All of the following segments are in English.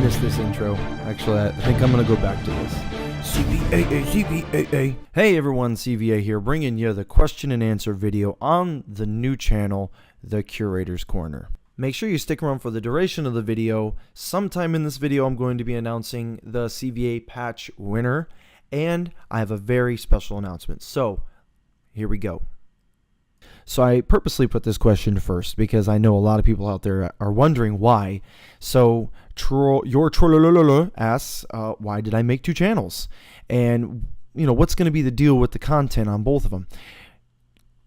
missed this intro. Actually, I think I'm going to go back to this. CVA. Hey everyone, CVA here, bringing you the question and answer video on the new channel, The Curator's Corner. Make sure you stick around for the duration of the video. Sometime in this video, I'm going to be announcing the CVA patch winner, and I have a very special announcement. So, here we go. So I purposely put this question first because I know a lot of people out there are wondering why. So your trollolololo asks, why did I make two channels? And, you know, what's going to be the deal with the content on both of them?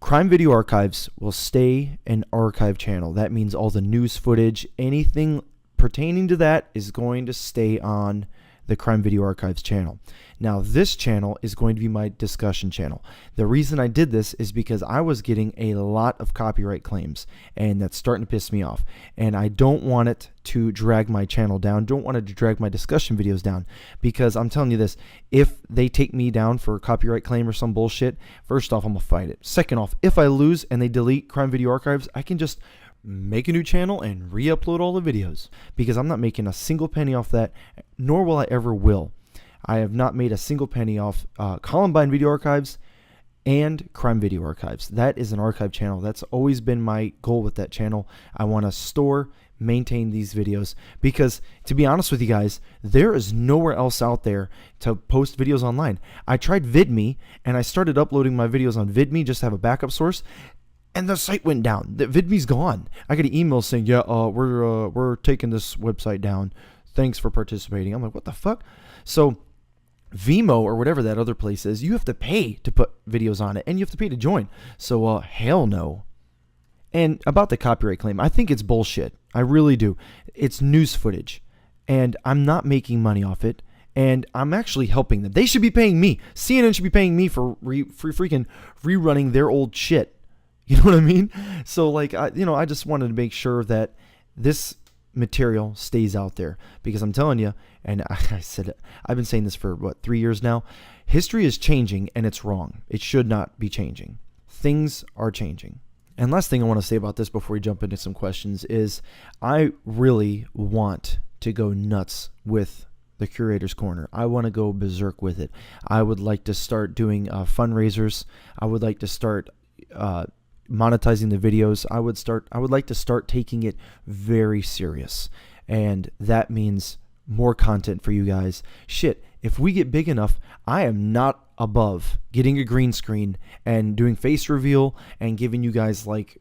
Crime Video Archives will stay an archive channel. That means all the news footage, anything pertaining to that is going to stay on the Crime Video Archives channel. Now this channel is going to be my discussion channel. The reason I did this is because I was getting a lot of copyright claims, and that's starting to piss me off, and I don't want it to drag my channel down, don't want it to drag my discussion videos down, because I'm telling you this, if they take me down for a copyright claim or some bullshit, first off, I'm gonna fight it. Second off, if I lose and they delete Crime Video Archives, I can just make a new channel and re-upload all the videos, because I'm not making a single penny off that, nor will I ever will. I have not made a single penny off Columbine Video Archives and Crime Video Archives. That is an archive channel. That's always been my goal with that channel. I want to store, maintain these videos, because to be honest with you guys, there is nowhere else out there to post videos online. I tried VidMe, and I started uploading my videos on VidMe just to have a backup source, and the site went down. The VidMe's gone. I got an email saying, yeah, we're taking this website down. Thanks for participating. I'm like, what the fuck? So Vimeo or whatever that other place is, you have to pay to put videos on it, and you have to pay to join. So hell no. And about the copyright claim, I think it's bullshit. I really do. It's news footage, and I'm not making money off it, and I'm actually helping them. They should be paying me. CNN should be paying me for freaking rerunning their old shit. You know what I mean? So like, I just wanted to make sure that this material stays out there, because I'm telling you, and I said it, I've been saying this for what, 3 years now. History is changing, and it's wrong. It should not be changing. Things are changing. And last thing I want to say about this before we jump into some questions is I really want to go nuts with the Curator's Corner. I want to go berserk with it. I would like to start doing fundraisers. I would like to start monetizing the videos. I would like to start taking it very serious, and that means more content for you guys. Shit, if we get big enough, I am not above getting a green screen and doing face reveal and giving you guys like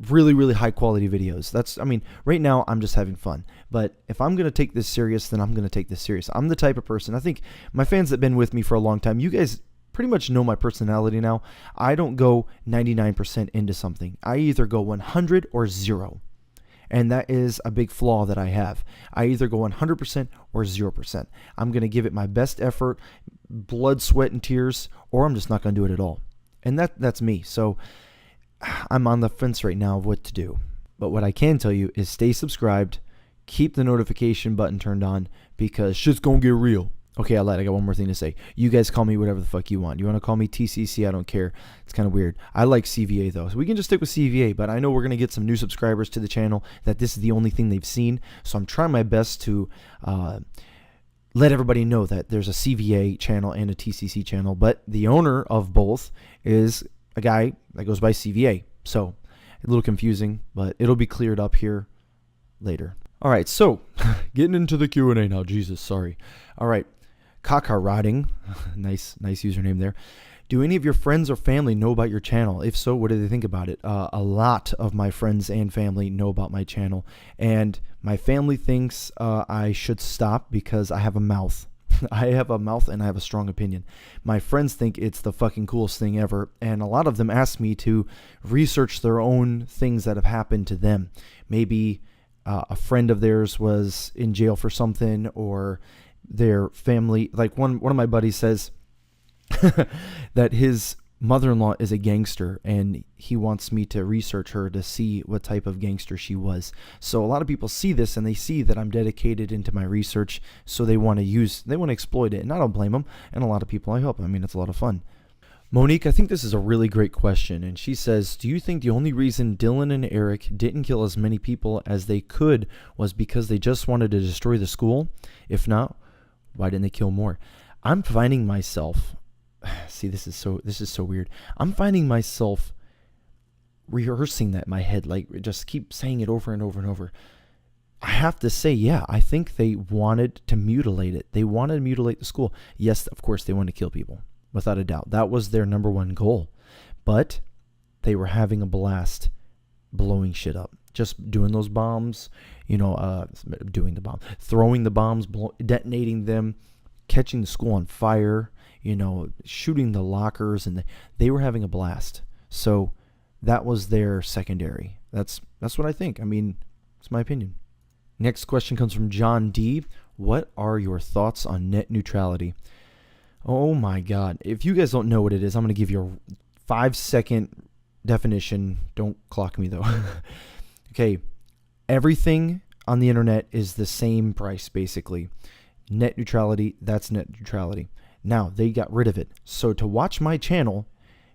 really high quality videos. I mean, right now I'm just having fun, but if I'm going to take this serious, then I'm going to take this serious. I'm the type of person, I think my fans that have been with me for a long time, you guys pretty much know my personality now. I don't go 99% into something. I either go 100 or 0. And that is a big flaw that I have. I either go 100% or 0%. I'm going to give it my best effort, blood, sweat, and tears, or I'm just not going to do it at all. And that's me. So I'm on the fence right now of what to do. But what I can tell you is stay subscribed, keep the notification button turned on, because shit's going to get real. Okay, I got one more thing to say. You guys call me whatever the fuck you want. You want to call me TCC? I don't care. It's kind of weird. I like CVA though, so we can just stick with CVA, but I know we're going to get some new subscribers to the channel that this is the only thing they've seen, so I'm trying my best to let everybody know that there's a CVA channel and a TCC channel, but the owner of both is a guy that goes by CVA, so a little confusing, but it'll be cleared up here later. All right, so getting into the Q&A now. Jesus, sorry. All right. Kakaroding, nice username there. Do any of your friends or family know about your channel? If so, what do they think about it? A lot of my friends and family know about my channel, and my family thinks I should stop because I have a mouth. I have a mouth and I have a strong opinion. My friends think it's the fucking coolest thing ever, and a lot of them ask me to research their own things that have happened to them. Maybe a friend of theirs was in jail for something, or their family, like one of my buddies says that his mother-in-law is a gangster, and he wants me to research her to see what type of gangster she was. So a lot of people see this and they see that I'm dedicated into my research, so they want to exploit it, and I don't blame them. And a lot of people I help. I mean, it's a lot of fun. Monique, I think this is a really great question. And she says, do you think the only reason Dylan and Eric didn't kill as many people as they could was because they just wanted to destroy the school? If not, why didn't they kill more? I'm finding myself, see, this is so weird. I'm finding myself rehearsing that in my head, like just keep saying it over and over and over. I have to say, yeah, I think they wanted to mutilate it. They wanted to mutilate the school. Yes, of course, they wanted to kill people. Without a doubt. That was their number one goal. But they were having a blast blowing shit up. Just doing those bombs, throwing the bombs, detonating them, catching the school on fire, shooting the lockers, and they were having a blast. So that was their secondary. That's what I think. I mean, it's my opinion. Next question comes from John D. What are your thoughts on net neutrality? Oh my God. If you guys don't know what it is, I'm going to give you a 5-second definition. Don't clock me though. Okay. Everything on the internet is the same price basically. Net neutrality, that's net neutrality. Now, they got rid of it. So to watch my channel,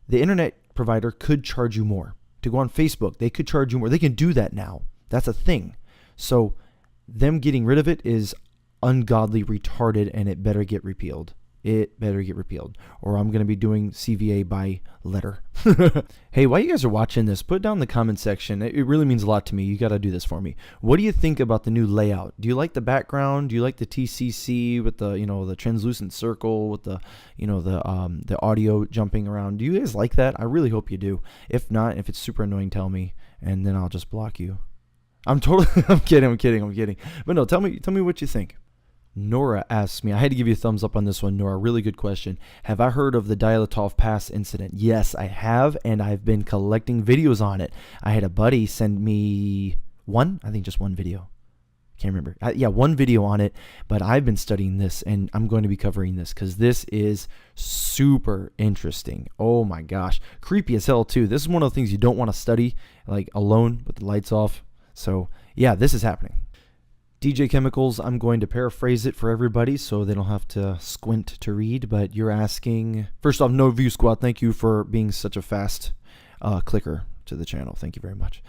the internet provider could charge you more. To go on Facebook, they could charge you more. They can do that now. That's a thing. So them getting rid of it is ungodly retarded, and it better get repealed. It better get repealed, or I'm going to be doing CVA by letter. Hey, while you guys are watching this, put down in the comment section. It really means a lot to me. You got to do this for me. What do you think about the new layout? Do you like the background? Do you like the TCC with the, the translucent circle with the, the audio jumping around? Do you guys like that? I really hope you do. If not, if it's super annoying, tell me, and then I'll just block you. I'm kidding. But no, tell me what you think. Nora asks me, I had to give you a thumbs up on this one, Nora. Really good question. Have I heard of the Dyatlov Pass incident? Yes, I have, and I've been collecting videos on it. I had a buddy send me just one video. Can't remember. One video on it, but I've been studying this, and I'm going to be covering this because this is super interesting. Oh my gosh. Creepy as hell, too. This is one of the things you don't want to study, like alone with the lights off. So, yeah, this is happening. DJ Chemicals, I'm going to paraphrase it for everybody so they don't have to squint to read, but you're asking, first off, No View Squad, thank you for being such a fast clicker to the channel. Thank you very much.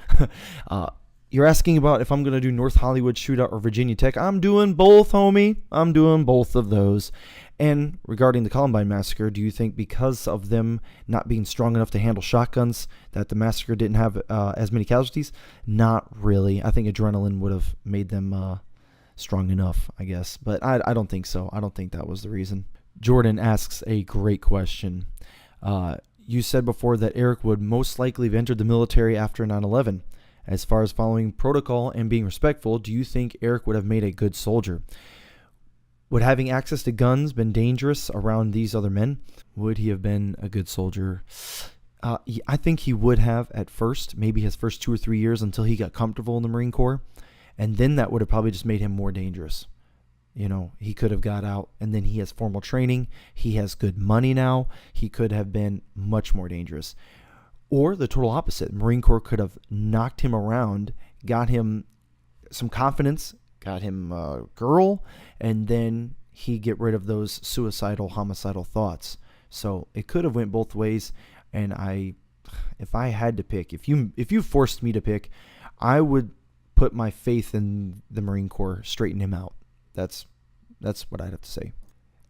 You're asking about if I'm going to do North Hollywood Shootout or Virginia Tech. I'm doing both, homie. I'm doing both of those. And regarding the Columbine Massacre, do you think because of them not being strong enough to handle shotguns that the massacre didn't have as many casualties? Not really. I think adrenaline would have made them strong enough, I guess. But I don't think so. I don't think that was the reason. Jordan asks a great question. You said before that Eric would most likely have entered the military after 9/11. As far as following protocol and being respectful, do you think Eric would have made a good soldier? Would having access to guns been dangerous around these other men? Would he have been a good soldier? I think he would have at first, maybe his first 2 or 3 years until he got comfortable in the Marine Corps. And then that would have probably just made him more dangerous. He could have got out and then he has formal training. He has good money now. He could have been much more dangerous. Or the total opposite. Marine Corps could have knocked him around, got him some confidence, got him a girl, and then he get rid of those suicidal, homicidal thoughts. So it could have went both ways. And if I had to pick, if you forced me to pick, I would put my faith in the Marine Corps, straighten him out. That's what I'd have to say.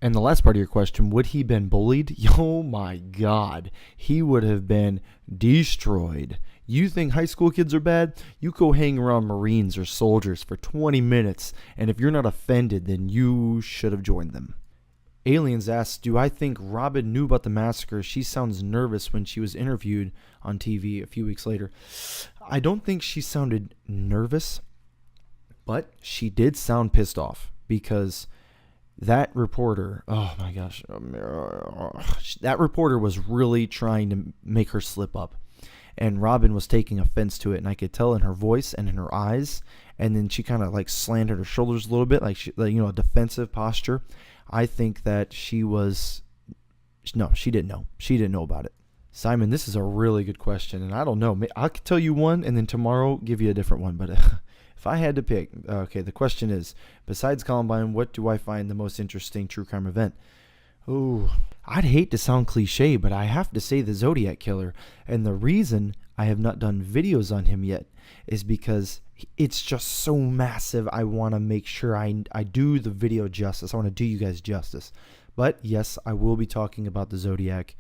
And the last part of your question, would he been bullied? Oh my God, he would have been destroyed. You think high school kids are bad? You go hang around Marines or soldiers for 20 minutes, and if you're not offended, then you should have joined them. Aliens asks, do I think Robin knew about the massacre? She sounds nervous when she was interviewed on TV a few weeks later. I don't think she sounded nervous, but she did sound pissed off because that reporter, oh my gosh, that reporter was really trying to make her slip up. And Robin was taking offense to it, and I could tell in her voice and in her eyes. And then she kind of like slanted her shoulders a little bit, like a defensive posture. I think that she didn't know. She didn't know about it. Simon, this is a really good question, and I don't know. I could tell you one, and then tomorrow give you a different one. But if I had to pick, okay, the question is, besides Columbine, what do I find the most interesting true crime event? Oh, I'd hate to sound cliche, but I have to say the Zodiac Killer. And the reason I have not done videos on him yet is because it's just so massive. I want to make sure I do the video justice. I want to do you guys justice. But yes, I will be talking about the Zodiac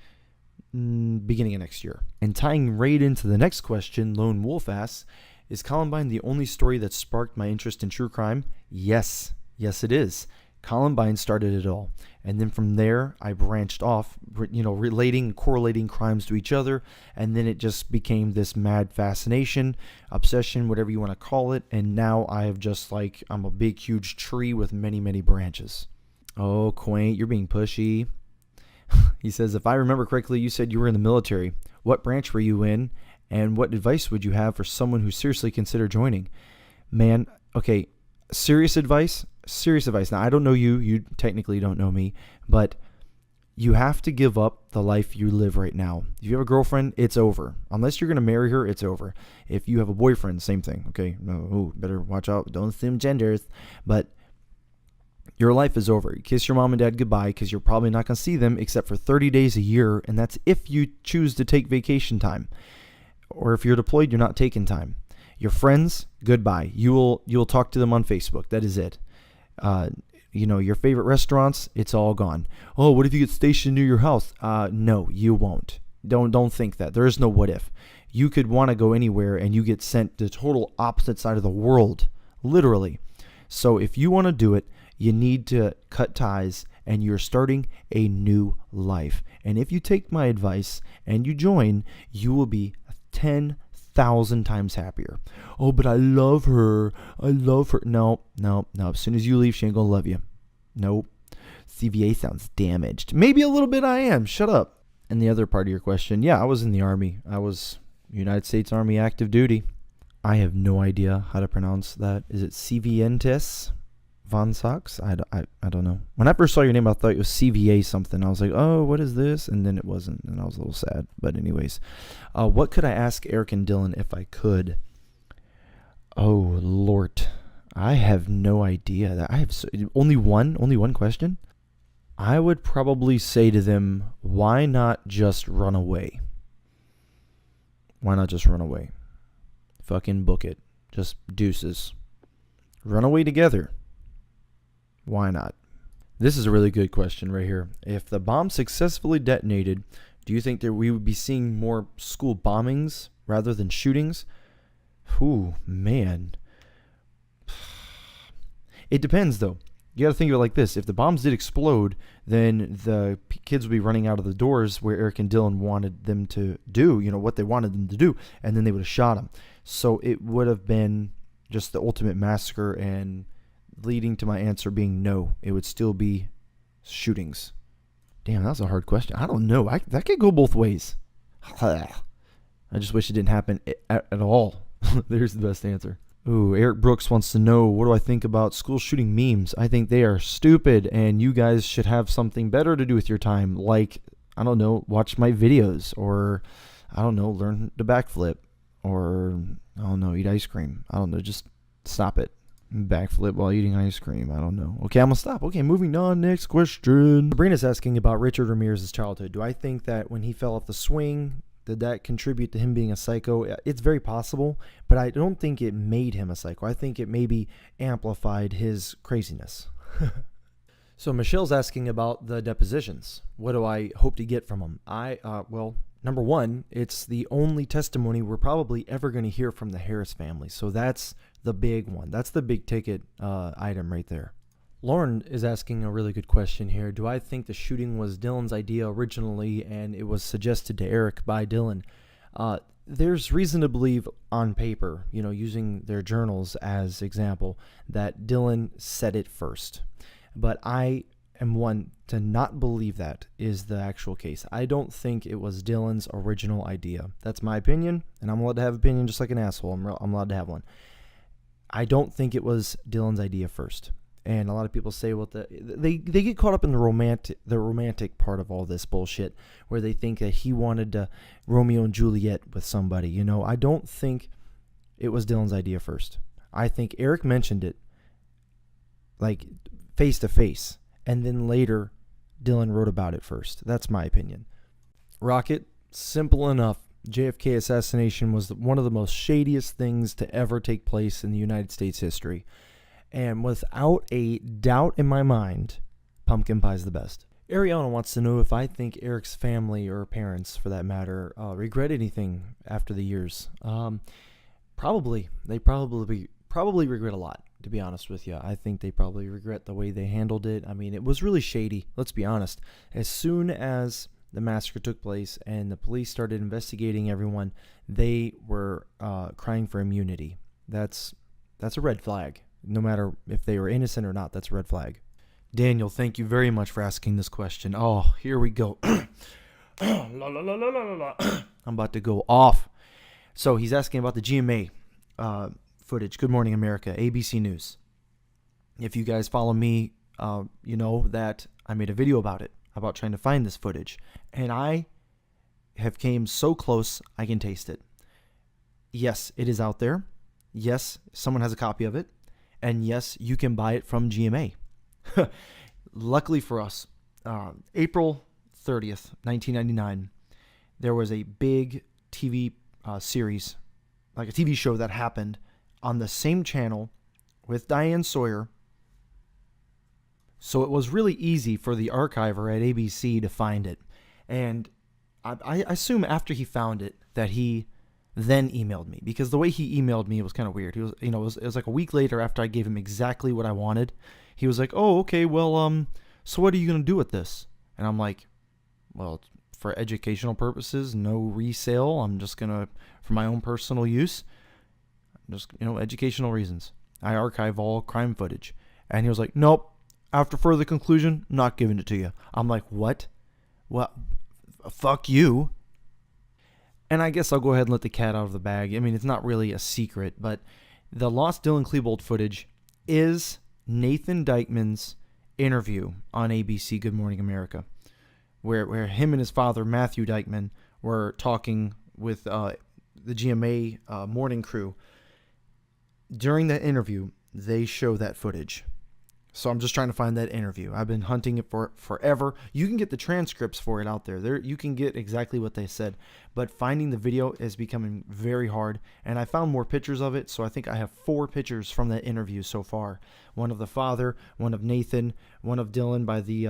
beginning of next year. And tying right into the next question, Lone Wolf asks, is Columbine the only story that sparked my interest in true crime? Yes. Yes, it is. Columbine started it all. And then from there, I branched off, relating, correlating crimes to each other. And then it just became this mad fascination, obsession, whatever you want to call it. And now I have just I'm a big, huge tree with many, many branches. Oh, Quaint, you're being pushy. He says, if I remember correctly, you said you were in the military. What branch were you in? And what advice would you have for someone who seriously considered joining? Man, okay, serious advice. Now, I don't know you. You technically don't know me. But you have to give up the life you live right now. If you have a girlfriend, it's over. Unless you're going to marry her, it's over. If you have a boyfriend, same thing. Okay, no, better watch out. Don't assume genders. But your life is over. You kiss your mom and dad goodbye because you're probably not going to see them except for 30 days a year. And that's if you choose to take vacation time. Or if you're deployed, you're not taking time. Your friends, goodbye. You'll talk to them on Facebook. That is it. Your favorite restaurants, it's all gone. Oh, what if you get stationed near your house? No, you won't. Don't think that. There is no what if. You could want to go anywhere and you get sent to the total opposite side of the world, literally. So if you want to do it, you need to cut ties and you're starting a new life. And if you take my advice and you join, you will be 10,000 times happier. Oh, but I love her. No. As soon as you leave, she ain't gonna love you. Nope. CVA sounds damaged. Maybe a little bit I am. Shut up. And the other part of your question, yeah, I was in the Army. I was United States Army active duty. I have no idea how to pronounce that. Is it CVNTS? Von Sox? I don't know. When I first saw your name, I thought it was CVA something. I was like, oh, what is this? And then it wasn't, and I was a little sad. But anyways, what could I ask Eric and Dylan if I could? Oh, Lord. I have no idea. I have only one question. I would probably say to them, why not just run away? Why not just run away? Fucking book it. Just deuces. Run away together. Why not? This is a really good question right here. If the bomb successfully detonated, do you think that we would be seeing more school bombings rather than shootings? Ooh, man. It depends, though. You got to think of it like this. If the bombs did explode, then the kids would be running out of the doors where Eric and Dylan wanted them to do, what they wanted them to do, and then they would have shot them. So it would have been just the ultimate massacre, and leading to my answer being no. It would still be shootings. Damn, that's a hard question. I don't know. That could go both ways. I just wish it didn't happen at all. There's the best answer. Ooh, Eric Brooks wants to know, what do I think about school shooting memes? I think they are stupid, and you guys should have something better to do with your time. Like, I don't know, watch my videos, or, I don't know, learn to backflip, or, I don't know, eat ice cream. I don't know, just stop it. Backflip while eating ice cream. I don't know. Okay, I'm going to stop. Okay, moving on. Next question. Sabrina's asking about Richard Ramirez's childhood. Do I think that when he fell off the swing, did that contribute to him being a psycho? It's very possible, but I don't think it made him a psycho. I think it maybe amplified his craziness. So Michelle's asking about the depositions. What do I hope to get from them? Well, number one, it's the only testimony we're probably ever going to hear from the Harris family. So that's the big one. That's the big ticket item right there. Lauren is asking a really good question here. Do I think the shooting was Dylan's idea originally and it was suggested to Eric by Dylan? There's reason to believe on paper, using their journals as example, that Dylan said it first. But I am one to not believe that is the actual case. I don't think it was Dylan's original idea. That's my opinion, and I'm allowed to have opinion just like an asshole. I'm allowed to have one. I don't think it was Dylan's idea first. And a lot of people say, well, they get caught up in the romantic part of all this bullshit, where they think that he wanted to Romeo and Juliet with somebody. I don't think it was Dylan's idea first. I think Eric mentioned it, like face to face, and then later Dylan wrote about it first. That's my opinion. Rocket, simple enough. JFK assassination was one of the most shadiest things to ever take place in the United States history. And without a doubt in my mind, pumpkin pie is the best. Ariana wants to know if I think Eric's family, or parents for that matter, regret anything after the years. Probably. They probably regret a lot, to be honest with you. I think they probably regret the way they handled it. I mean, it was really shady, let's be honest. As soon as the massacre took place and the police started investigating everyone, they were crying for immunity. That's a red flag. No matter if they were innocent or not, that's a red flag. Daniel, thank you very much for asking this question. Oh, here we go. I'm about to go off. So he's asking about the GMA footage. Good Morning America, ABC News. If you guys follow me, you know that I made a video about it, about trying to find this footage. And I have came so close, I can taste it. Yes, it is out there. Yes, someone has a copy of it. And yes, you can buy it from GMA. Luckily for us, April 30th, 1999, there was a big TV series, like a TV show that happened on the same channel with Diane Sawyer. So it was really easy for the archiver at ABC to find it. And I assume after he found it that he then emailed me, because the way he emailed me was kind of weird. He was, it was like a week later after I gave him exactly what I wanted. He was like, "Oh, okay, well, so what are you going to do with this?" And I'm like, "Well, for educational purposes, no resale. I'm just going to, for my own personal use, just, educational reasons. I archive all crime footage." And he was like, "Nope. After further conclusion, not giving it to you." I'm like, "What? Well, fuck you." And I guess I'll go ahead and let the cat out of the bag. I mean, it's not really a secret, but the lost Dylan Klebold footage is Nathan Dykman's interview on ABC Good Morning America, where him and his father, Matthew Dykman, were talking with the GMA morning crew. During that interview, they show that footage. So I'm just trying to find that interview. I've been hunting it for forever. You can get the transcripts for it out there. You can get exactly what they said. But finding the video is becoming very hard. And I found more pictures of it. So I think I have 4 pictures from that interview so far. One of the father, one of Nathan, one of Dylan by the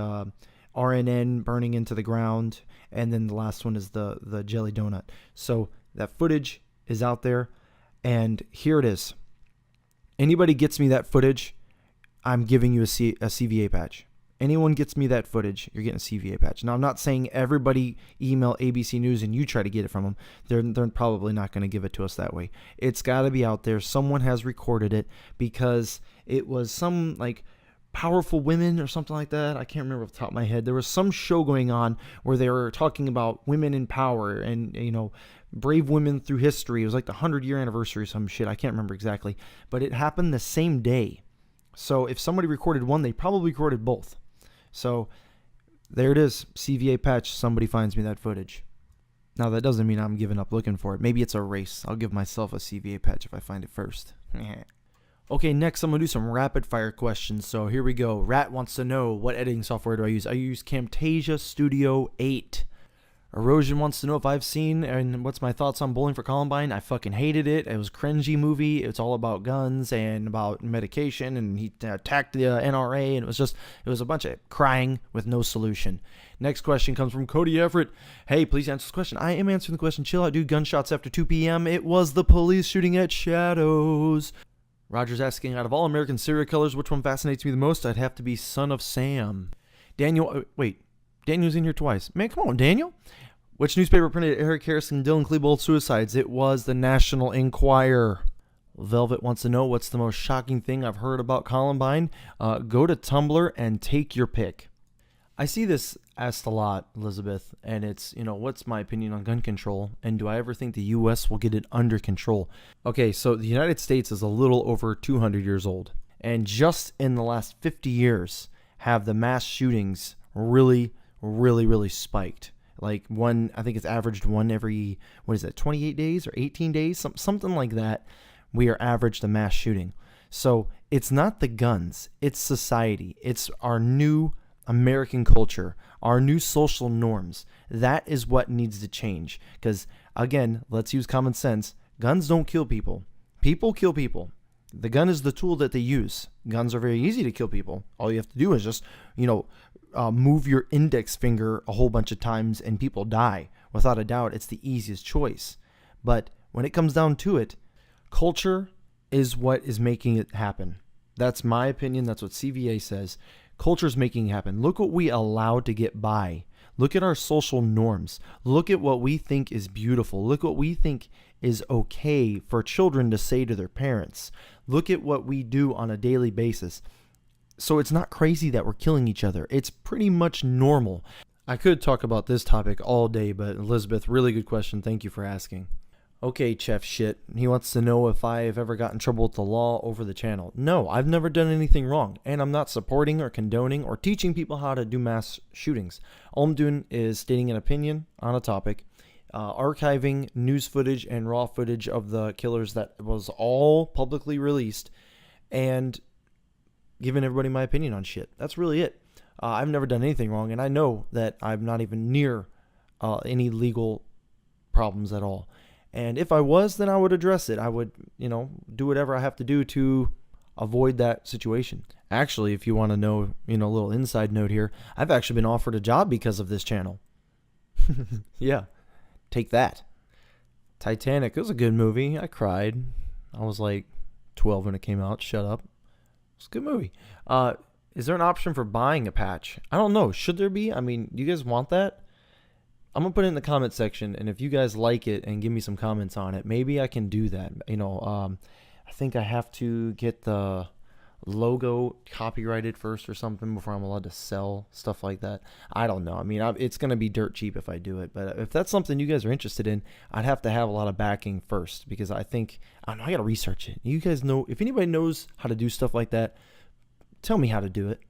RNN burning into the ground. And then the last one is the jelly donut. So that footage is out there. And here it is. Anybody gets me that footage, I'm giving you a CVA patch. Anyone gets me that footage, you're getting a CVA patch. Now, I'm not saying everybody email ABC News and you try to get it from them. They're probably not going to give it to us that way. It's got to be out there. Someone has recorded it, because it was some like Powerful Women or something like that. I can't remember off the top of my head. There was some show going on where they were talking about women in power and, brave women through history. It was like the 100-year anniversary or some shit. I can't remember exactly. But it happened the same day. So if somebody recorded one, they probably recorded both. So there it is, CVA patch. Somebody finds me that footage. Now, that doesn't mean I'm giving up looking for it. Maybe it's a race. I'll give myself a CVA patch if I find it first. Okay, next I'm going to do some rapid fire questions. So here we go. Rat wants to know, what editing software do I use? I use Camtasia Studio 8. Erosion wants to know if I've seen and what's my thoughts on Bowling for Columbine. I fucking hated it. It was a cringy movie. It's all about guns and about medication, and he attacked the NRA, and it was a bunch of crying with no solution. Next question comes from Cody Everett. Hey, please answer this question. I am answering the question. Chill out, dude. Gunshots after 2 p.m. It was the police shooting at Shadows. Roger's asking, out of all American serial killers, which one fascinates me the most? I'd have to be Son of Sam. Daniel, wait. Daniel's in here twice. Man, come on, Daniel. Which newspaper printed Eric Harris and Dylan Klebold suicides? It was the National Enquirer. Velvet wants to know, what's the most shocking thing I've heard about Columbine? Go to Tumblr and take your pick. I see this asked a lot, Elizabeth, and it's, what's my opinion on gun control, and do I ever think the U.S. will get it under control? Okay, so the United States is a little over 200 years old, and just in the last 50 years have the mass shootings really spiked. Like I think it's averaged one every, 28 days or 18 days? Something like that. We are averaged a mass shooting. So it's not the guns, it's society. It's our new American culture, our new social norms. That is what needs to change. Because, again, let's use common sense. Guns don't kill people. People kill people. The gun is the tool that they use. Guns are very easy to kill people. All you have to do is just, move your index finger a whole bunch of times and people die. Without a doubt, it's the easiest choice. But when it comes down to it, culture is what is making it happen. That's my opinion. That's what CVA says. Culture is making it happen. Look what we allow to get by. Look at our social norms. Look at what we think is beautiful. Look what we think is okay for children to say to their parents. Look at what we do on a daily basis. So it's not crazy that we're killing each other. It's pretty much normal. I could talk about this topic all day, but Elizabeth, really good question. Thank you for asking. Okay, Chef Shit. He wants to know if I have ever gotten in trouble with the law over the channel. No, I've never done anything wrong, and I'm not supporting or condoning or teaching people how to do mass shootings. All I'm doing is stating an opinion on a topic, archiving news footage and raw footage of the killers that was all publicly released, and giving everybody my opinion on shit. That's really it. I've never done anything wrong, and I know that I'm not even near any legal problems at all. And if I was, then I would address it. I would, do whatever I have to do to avoid that situation. Actually, if you want to know, a little inside note here, I've actually been offered a job because of this channel. Yeah, take that. Titanic, it was a good movie. I cried. I was like 12 when it came out. Shut up. It's a good movie. Is there an option for buying a patch? I don't know. Should there be? I mean, do you guys want that? I'm going to put it in the comment section, and if you guys like it and give me some comments on it, maybe I can do that. I think I have to get the logo copyrighted first or something before I'm allowed to sell stuff like that. I don't know. I mean, it's going to be dirt cheap if I do it, but if that's something you guys are interested in, I'd have to have a lot of backing first, because I don't know, I got to research it. You guys know, if anybody knows how to do stuff like that, tell me how to do it.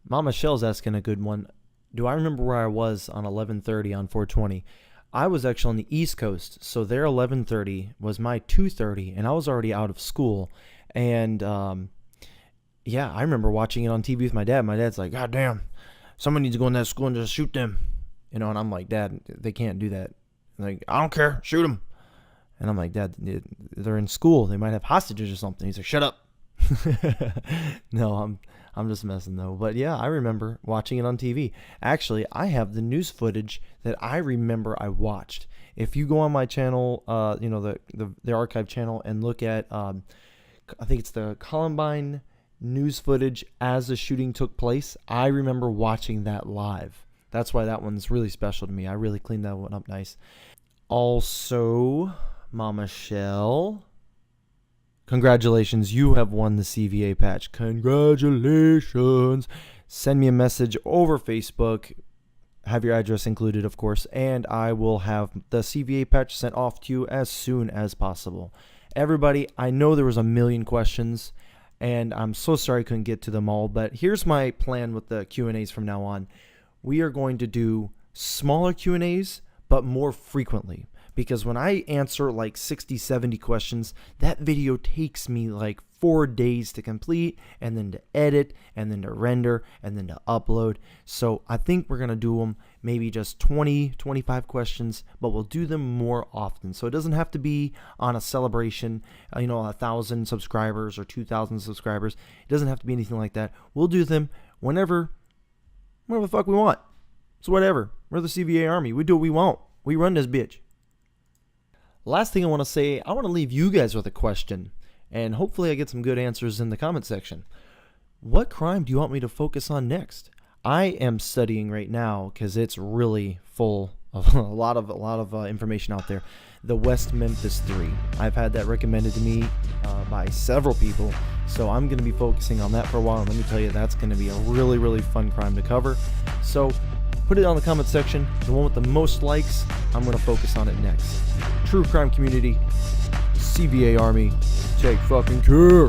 Mama Shell's asking a good one. Do I remember where I was on 11:30 on 420? I was actually on the East Coast, so their 11:30 was my 2:30, and I was already out of school. And yeah, I remember watching it on TV with my dad. My dad's like, "God damn, someone needs to go in that school and just shoot them," and I'm like, "Dad, they can't do that." Like, "I don't care, shoot them." And I'm like, "Dad, they're in school. They might have hostages or something." He's like, "Shut up." No, I'm just messing though. But yeah, I remember watching it on TV. Actually, I have the news footage that I remember I watched. If you go on my channel, the archive channel, and look at, I think it's the Columbine news footage as the shooting took place, I remember watching that live. That's why that one's really special to me. I really cleaned that one up nice. Also, Mama Shell, congratulations, you have won the CVA patch. Congratulations. Send me a message over Facebook. Have your address included, of course, and I will have the CVA patch sent off to you as soon as possible. Everybody, I know there was a million questions, and I'm so sorry I couldn't get to them all, but here's my plan with the Q&As from now on. We are going to do smaller Q&As, but more frequently. Because when I answer like 60, 70 questions, that video takes me like 4 days to complete, and then to edit, and then to render, and then to upload. So I think we're going to do them maybe just 20, 25 questions, but we'll do them more often. So it doesn't have to be on a celebration, 1,000 subscribers or 2,000 subscribers. It doesn't have to be anything like that. We'll do them whenever the fuck we want. It's whatever. We're the CVA Army. We do what we want. We run this bitch. Last thing I want to say, I want to leave you guys with a question, and hopefully I get some good answers in the comment section. What crime do you want me to focus on next? I am studying right now because it's really full of a lot of information out there. The West Memphis 3. I've had that recommended to me by several people, so I'm going to be focusing on that for a while, and let me tell you, that's going to be a really, really fun crime to cover. So put it on the comment section. The one with the most likes, I'm going to focus on it next. True crime community, CVA Army, take fucking care.